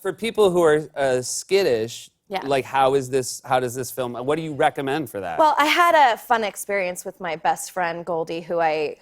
For people who are skittish, Yeah. like how does this film, what do you recommend for that? Well, I had a fun experience with my best friend Goldie, who I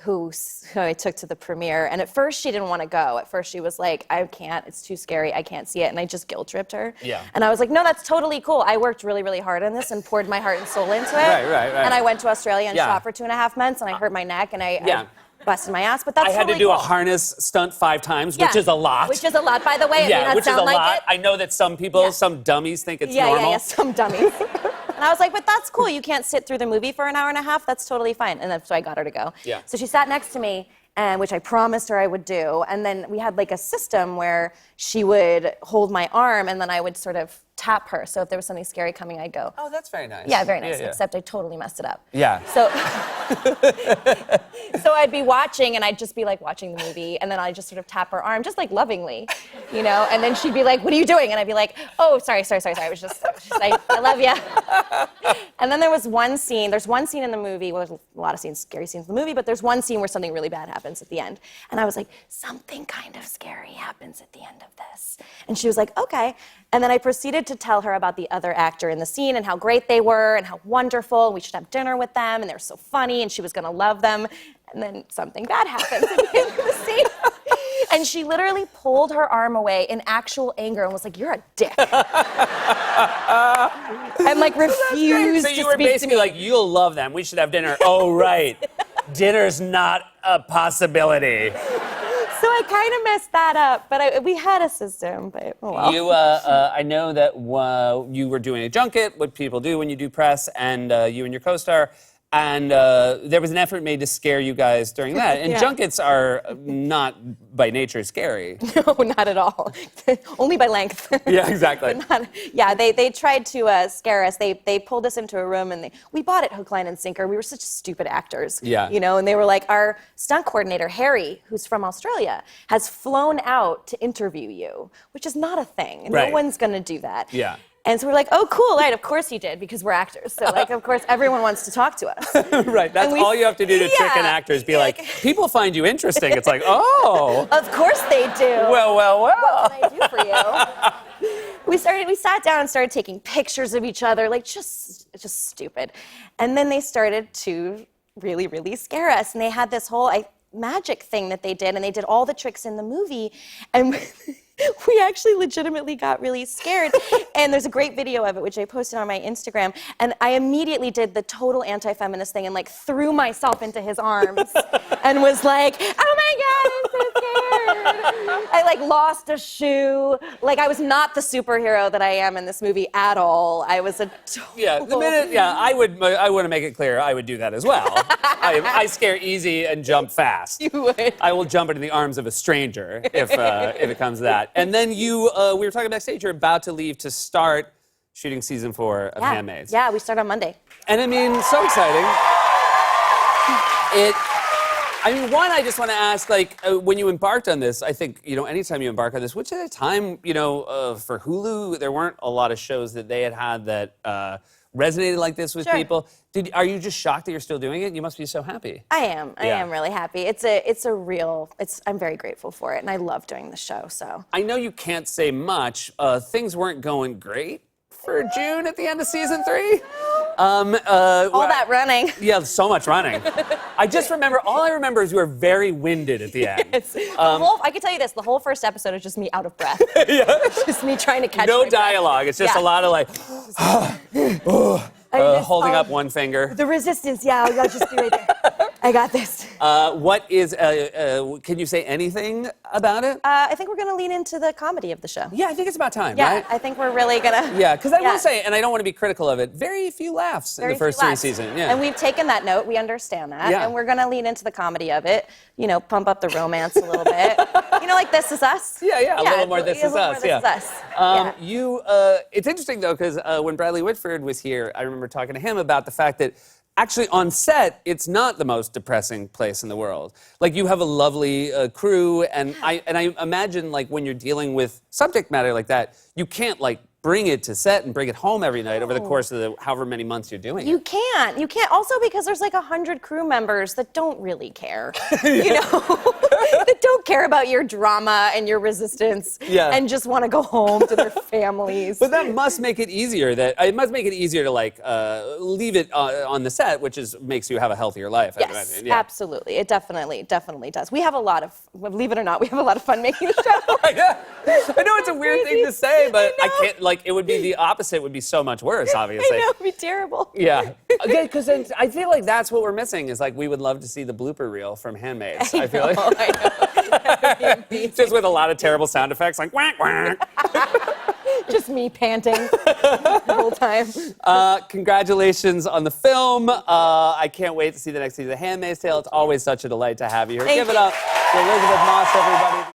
took to the premiere. And at first she didn't want to go. At first she was like, "I can't. It's too scary. I can't see it." And I just guilt tripped her. Yeah. And I was like, "No, that's totally cool. I worked really, really hard on this and poured my heart and soul into it. Right. And I went to Australia and Yeah. shot for 2.5 months, and I hurt my neck, and I busted my ass. But I that's had to totally do a cool. harness stunt 5 times, Yeah. which is a lot. Which is a lot, by the way. It may not which is sound a like lot. it. I know that some people, Yeah. some dummies think it's Yeah, normal. some dummies. And I was like, "But that's cool. You can't sit through the movie for an hour and a half. That's totally fine." And that's so I got her to go. Yeah. So she sat next to me, and which I promised her I would do. And then we had like a system where she would hold my arm, and then I would sort of tap her. So if there was something scary coming, I'd go. Oh, that's very nice. Yeah, very nice. Yeah. Except I totally messed it up. Yeah. So, so I'd be watching, and I'd just be like watching the movie, and then I'd just sort of tap her arm, just like lovingly, you know. And then she'd be like, "What are you doing?" And I'd be like, "Oh, sorry. I was just I love you." And then there's one scene in the movie. Well, there's a lot of scary scenes in the movie, but there's one scene where something really bad happens at the end. And I was like, "Something kind of scary happens at the end of this." And she was like, "Okay." And then I proceeded to tell her about the other actor in the scene and how great they were and how wonderful, and we should have dinner with them, and they were so funny, and she was gonna love them. And then something bad happens at the end of the scene. And she literally pulled her arm away in actual anger and was like, "You're a dick." And like refused So to you were speak to basically me. like, "You'll love them. We should have dinner." Oh, right. Dinner's not a possibility. So I kind of messed that up, but we had a system, but oh well. You, I know that you were doing a junket, what people do when you do press, and you and your co-star, and there was an effort made to scare you guys during that. And Yeah. junkets are not by nature scary. No, not at all. Only by length. Yeah, exactly. They tried to scare us. They pulled us into a room, and we bought it hook, line, and sinker. We were such stupid actors. Yeah. You know, and they were like, "Our stunt coordinator, Harry, who's from Australia, has flown out to interview you," which is not a thing. Right. No one's going to do that. Yeah. And so we're like, "Oh, cool, right, of course he did, because we're actors. So, like, of course, everyone wants to talk to us." Right, that's all you have to do to trick an actor is be like, "People find you interesting." It's like, "Oh." Of course they do. Well. What can I do for you? We sat down and started taking pictures of each other, like just stupid. And then they started to really, really scare us. And they had this whole magic thing that they did, and they did all the tricks in the movie. And we actually legitimately got really scared. And there's a great video of it, which I posted on my Instagram. And I immediately did the total anti-feminist thing and like threw myself into his arms and was like, "Oh my God, I'm so scared." I like lost a shoe. Like I was not the superhero that I am in this movie at all. I was a total... I want to make it clear, I would do that as well. I scare easy and jump fast. You would. I will jump into the arms of a stranger if it comes to that. And then we were talking backstage, you're about to leave to start shooting season 4 of Handmaids. Yeah, we start on Monday. And I mean, so exciting. One, I just want to ask, when you embarked on this, I think, anytime you embark on this, which at a time, for Hulu, there weren't a lot of shows that they had that resonated like this with people. Are you just shocked that you're still doing it? You must be so happy. I am really happy. I'm very grateful for it, and I love doing the show, so. I know you can't say much. Things weren't going great for June at the end of season 3. All that running. Yeah, so much running. All I remember is you were very winded at the end. I can tell you this, the whole first episode is just me out of breath. It's just me trying to catch my No breath. dialogue. It's just a lot of holding up one finger. The resistance, I'll just be right there. I got this. Can you say anything about it? I think we're going to lean into the comedy of the show. Yeah, I think it's about time, Yeah, right? I think we're really going to. Yeah, because I will say, and I don't want to be critical of it, very few laughs in the first 3 seasons. Yeah. And we've taken that note, we understand that, Yeah. and we're going to lean into the comedy of it, pump up the romance a little bit. Like This Is Us? Yeah, a little more This Is Us. This Is Us. It's interesting, though, because when Bradley Whitford was here, I remember talking to him about the fact that actually on set, it's not the most depressing place in the world. Like, you have a lovely crew, and I imagine, when you're dealing with subject matter like that, you can't, bring it to set and bring it home every night over the course of the however many months you're doing You it. can't. You can't. Also, because there's like 100 crew members that don't really care. You know, that don't care about your drama and your resistance, Yeah. and just want to go home to their families. But that must make it easier. It must make it easier to like leave it on the set, which makes you have a healthier life. I Yes, imagine. Yeah. absolutely. It definitely does. We have a lot of, believe it or not, we have a lot of fun making the show. I know it's a weird thing to say, but I I know. can't. Like, it would be the opposite. Would be so much worse, obviously. I know, it'd be terrible. Yeah. Okay, because I feel like that's what we're missing. Is like we would love to see the blooper reel from Handmaids. I feel like I know. That would be amazing. just with a lot of terrible sound effects, like whack whack. Just me panting the whole time. Congratulations on the film. I can't wait to see the next season of The Handmaid's Tale. It's always such a delight to have you here. Thank Give it you. up to Elizabeth Moss, everybody.